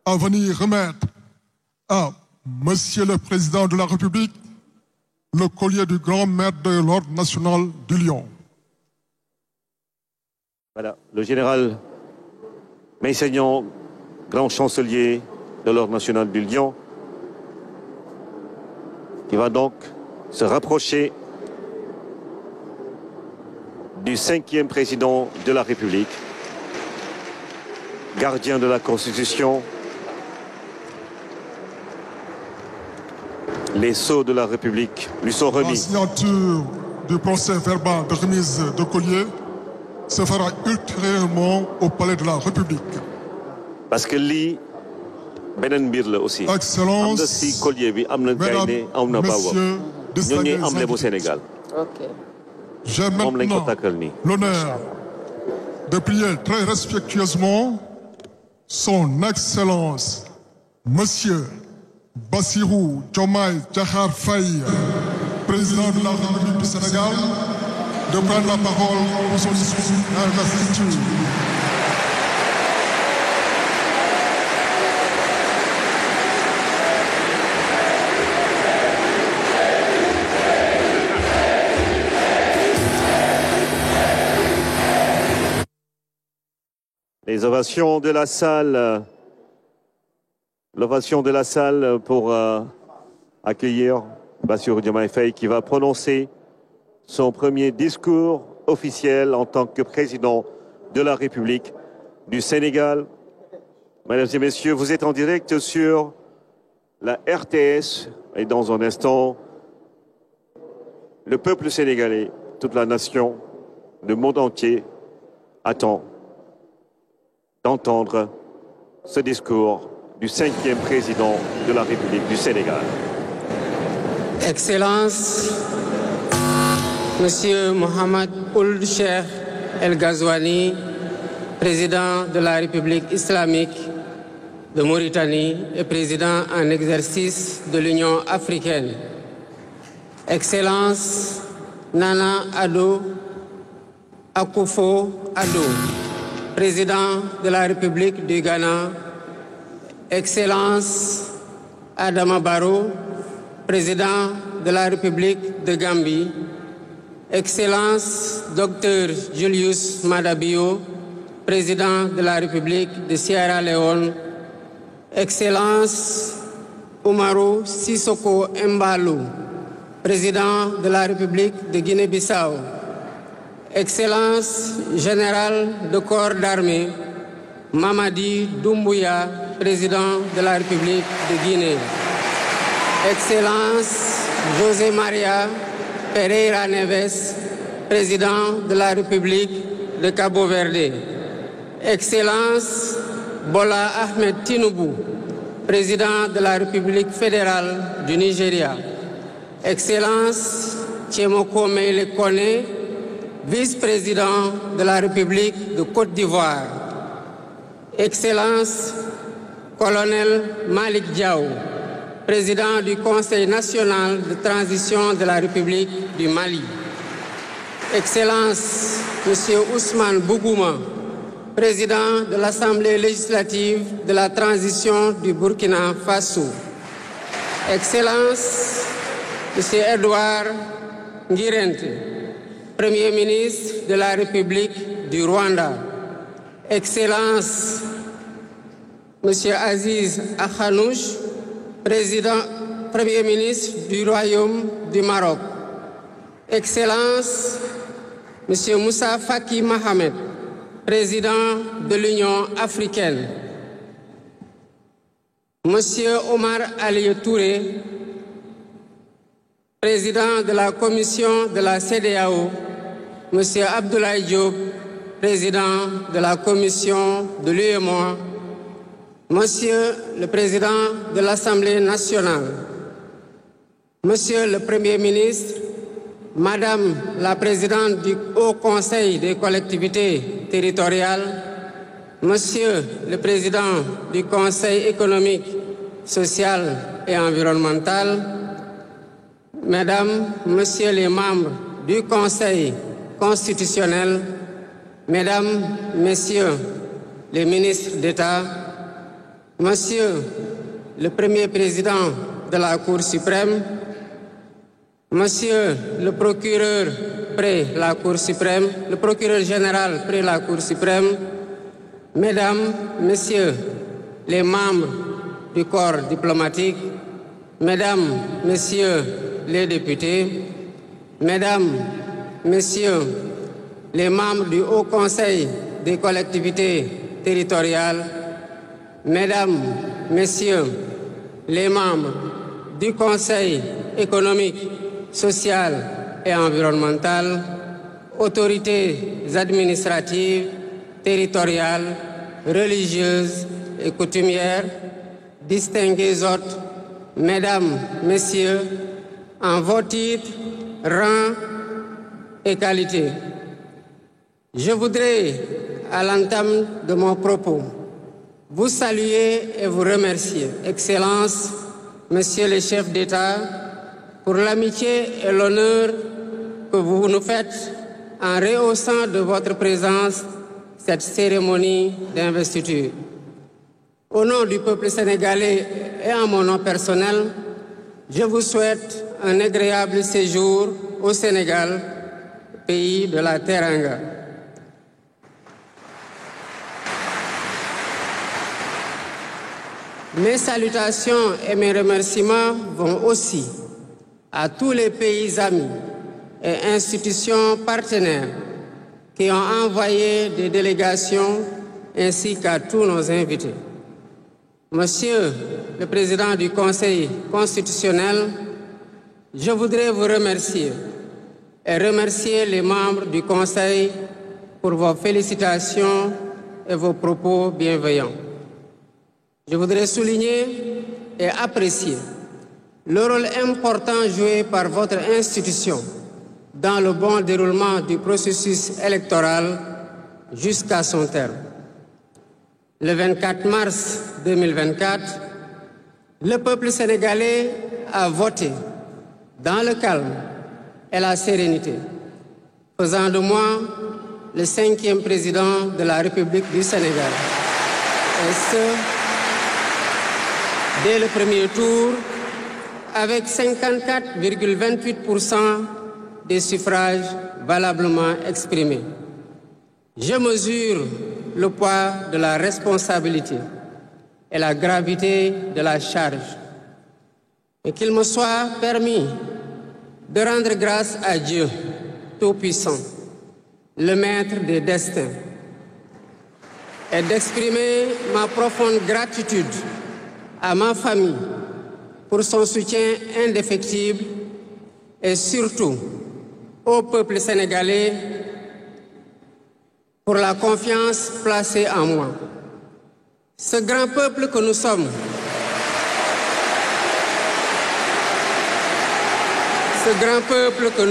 à venir remettre à Monsieur le Président de la République le collier du grand maître de l'Ordre national du Lion. Voilà, le général Meissagnan, grand chancelier de l'Ordre national du Lion, qui va donc se rapprocher du 5e président de la République, gardien de la Constitution. Les sceaux de la République lui sont remis. La signature du procès verbal de remise de collier se fera ultérieurement au palais de la République. Parce que lii beneen mbir la aussi. Excellence, am na si collier bi am na gaynde am na bawam ñoo ñuy emblème bu Sénégal. J'ai moom lañ ko maintenant takkal nii. l'honneur de prier très respectueusement son Excellence Monsieur Bassirou Diomaye Diakhar Faye, président de la République du Sénégal, de prendre la parole pour son discours d'investiture. Les ovations de la salle. L'ovation de la salle pour accueillir Bassirou Diomaye Faye qui va prononcer son premier discours officiel en tant que président de la République du Sénégal. Mesdames et messieurs, vous êtes en direct sur la RTS et dans un instant, le peuple sénégalais, toute la nation, le monde entier attend d'entendre ce discours du 5e président de la République du Sénégal. Excellence, Monsieur Mohamed Ould Cheikh El Ghazouani, président de la République islamique de Mauritanie et président en exercice de l'Union africaine. Excellence, Nana Addo Akufo-Addo, président de la République du Ghana. Excellence, Adama Barrow, président de la République de Gambie. Excellence, Dr Julius Maada Bio, président de la République de Sierra Leone. Excellence, Umaru Sissoko Embalou, président de la République de Guinée-Bissau. Excellence, général de corps d'armée, Mamadi Doumbouya, président de la République de Guinée. Excellence, José Maria Pereira Neves, président de la République de Cabo Verde. Excellence, Bola Ahmed Tinubu, président de la République fédérale du Nigeria. Excellence, Tchemoko Meïle Kone, vice-président de la République de Côte d'Ivoire. Excellence, colonel Malik Diaw, président du Conseil national de transition de la République du Mali. Excellence, Monsieur Ousmane Bougouma, président de l'Assemblée législative de la transition du Burkina Faso. Excellence, Monsieur Edouard Ngirente, Premier ministre de la République du Rwanda. Excellence, Monsieur Aziz Akhanouch, Premier ministre du Royaume du Maroc. Excellence, Monsieur Moussa Faki Mohamed, président de l'Union africaine. Monsieur Omar Ali Touré, président de la commission de la CEDEAO. Monsieur Abdoulaye Diop, président de la commission de l'UEMOA. Monsieur le président de l'Assemblée nationale. Monsieur le Premier ministre, Madame la présidente du Haut Conseil des collectivités territoriales, Monsieur le président du Conseil économique, social et environnemental, Mesdames, Messieurs les membres du Conseil constitutionnel, Mesdames, Messieurs les ministres d'État, Monsieur le Premier Président de la Cour suprême, Monsieur le procureur près la Cour suprême, le procureur général près la Cour suprême, Mesdames, Messieurs les membres du corps diplomatique, Mesdames, Messieurs les députés, Mesdames, Messieurs les membres du Haut Conseil des collectivités territoriales, Mesdames, Messieurs les membres du Conseil économique, social et environnemental, autorités administratives, territoriales, religieuses et coutumières, distingués hôtes, Mesdames, Messieurs, en vos titres, rangs et qualités. Je voudrais, à l'entame de mon propos, vous saluer et vous remercier, Excellences, Messieurs les chefs d'État, pour l'amitié et l'honneur que vous nous faites en rehaussant de votre présence cette cérémonie d'investiture. Au nom du peuple sénégalais et en mon nom personnel, je vous souhaite un agréable séjour au Sénégal, pays de la Teranga. Mes salutations et mes remerciements vont aussi à tous les pays amis et institutions partenaires qui ont envoyé des délégations ainsi qu'à tous nos invités. Monsieur le Président du Conseil constitutionnel, je voudrais vous remercier et remercier les membres du Conseil pour vos félicitations et vos propos bienveillants. Je voudrais souligner et apprécier le rôle important joué par votre institution dans le bon déroulement du processus électoral jusqu'à son terme. Le 24 mars 2024, le peuple sénégalais a voté dans le calme et la sérénité, faisant de moi le 5e président de la République du Sénégal. Et ce, dès le premier tour, avec 54,28% des suffrages valablement exprimés. Je mesure le poids de la responsabilité et la gravité de la charge. Et qu'il me soit permis de rendre grâce à Dieu Tout-Puissant, le Maître des destins, et d'exprimer ma profonde gratitude à ma famille pour son soutien indéfectible et surtout au peuple sénégalais pour la confiance placée en moi. Ce grand peuple que nous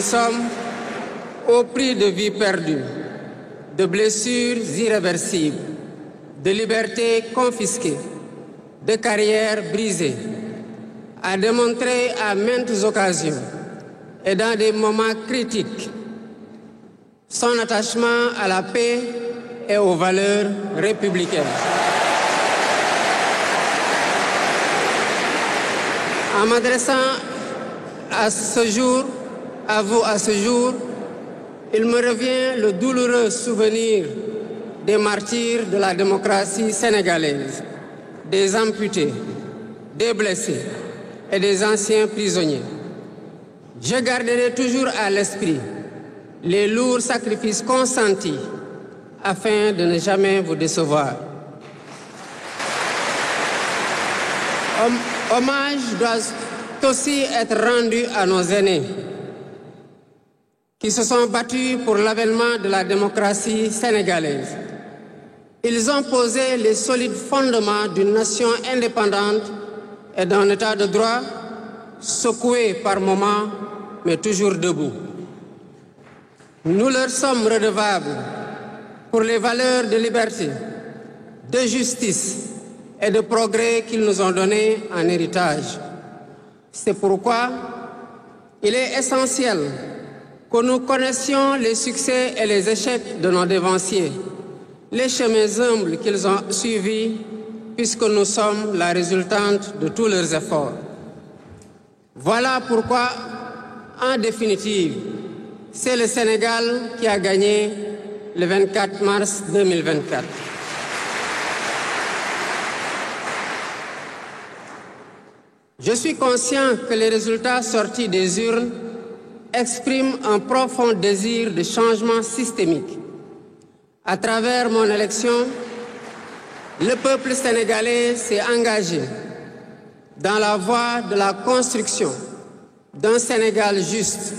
sommes, au prix de vies perdues, de blessures irréversibles, de libertés confisquées, de carrières brisées, a démontré à maintes occasions et dans des moments critiques son attachement à la paix et aux valeurs républicaines. En m'adressant à vous à ce jour, il me revient le douloureux souvenir des martyrs de la démocratie sénégalaise, des amputés, des blessés et des anciens prisonniers. Je garderai toujours à l'esprit les lourds sacrifices consentis afin de ne jamais vous décevoir. Hommage doit aussi être rendu à nos aînés qui se sont battus pour l'avènement de la démocratie sénégalaise. Ils ont posé les solides fondements d'une nation indépendante et d'un état de droit secoué par moments, mais toujours debout. Nous leur sommes redevables pour les valeurs de liberté, de justice et de progrès qu'ils nous ont données en héritage. C'est pourquoi il est essentiel que nous connaissions les succès et les échecs de nos dévanciers, les chemins humbles qu'ils ont suivis puisque nous sommes la résultante de tous leurs efforts. Voilà pourquoi, en définitive, c'est le Sénégal qui a gagné le 24 mars 2024. Je suis conscient que les résultats sortis des urnes expriment un profond désir de changement systémique. À travers mon élection, le peuple sénégalais s'est engagé dans la voie de la construction d'un Sénégal juste,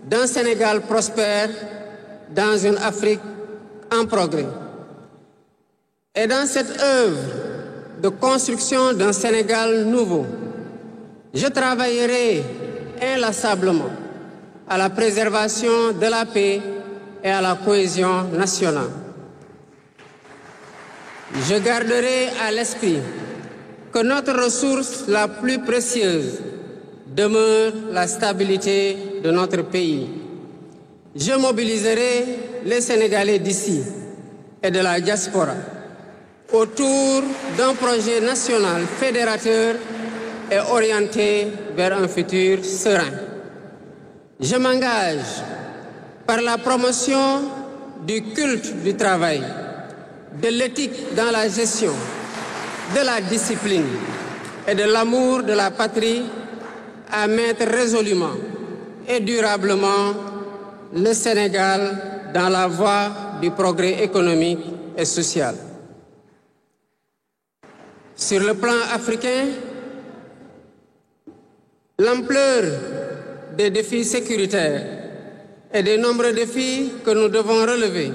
d'un Sénégal prospère, dans une Afrique en progrès. Et dans cette œuvre de construction d'un Sénégal nouveau, je travaillerai inlassablement à la préservation de la paix et à la cohésion nationale. Je garderai à l'esprit que notre ressource la plus précieuse demeure la stabilité de notre pays. Je mobiliserai les Sénégalais d'ici et de la diaspora autour d'un projet national fédérateur et orienté vers un futur serein. Je m'engage par la promotion du culte du travail, de l'éthique dans la gestion, de la discipline et de l'amour de la patrie à mettre résolument et durablement le Sénégal dans la voie du progrès économique et social. Sur le plan africain, l'ampleur des défis sécuritaires et des nombreux défis que nous devons relever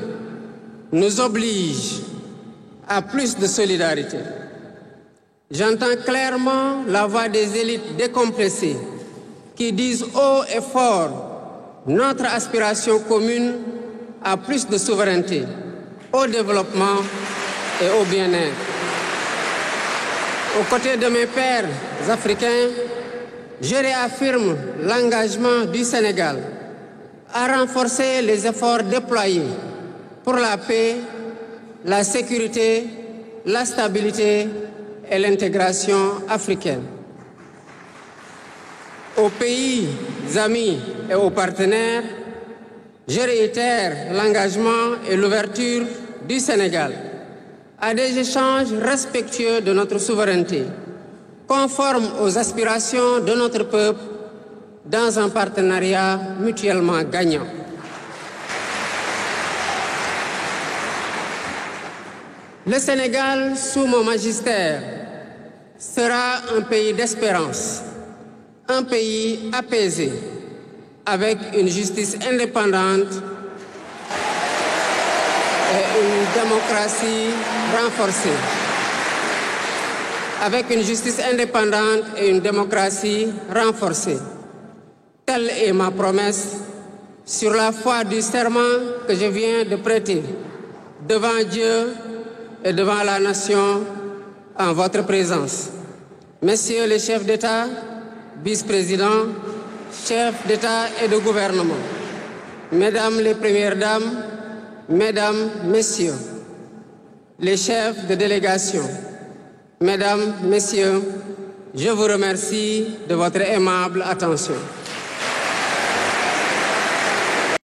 nous oblige à plus de solidarité. J'entends clairement la voix des élites décompressées qui disent haut et fort notre aspiration commune à plus de souveraineté, au développement et au bien-être. Aux côtés de mes pairs africains, je réaffirme l'engagement du Sénégal à renforcer les efforts déployés pour la paix, la sécurité, la stabilité et l'intégration africaine. Aux pays amis et aux partenaires, je réitère l'engagement et l'ouverture du Sénégal à des échanges respectueux de notre souveraineté, conformes aux aspirations de notre peuple, dans un partenariat mutuellement gagnant. Le Sénégal, sous mon magistère, sera un pays d'espérance, un pays apaisé, avec une justice indépendante et une démocratie renforcée. Avec une justice indépendante et une démocratie renforcée. Telle est ma promesse sur la foi du serment que je viens de prêter devant Dieu et devant la nation en votre présence. Messieurs les chefs d'État, vice-présidents, chefs d'État et de gouvernement, Mesdames les Premières Dames, Mesdames, Messieurs, les chefs de délégation, Mesdames, Messieurs, je vous remercie de votre aimable attention.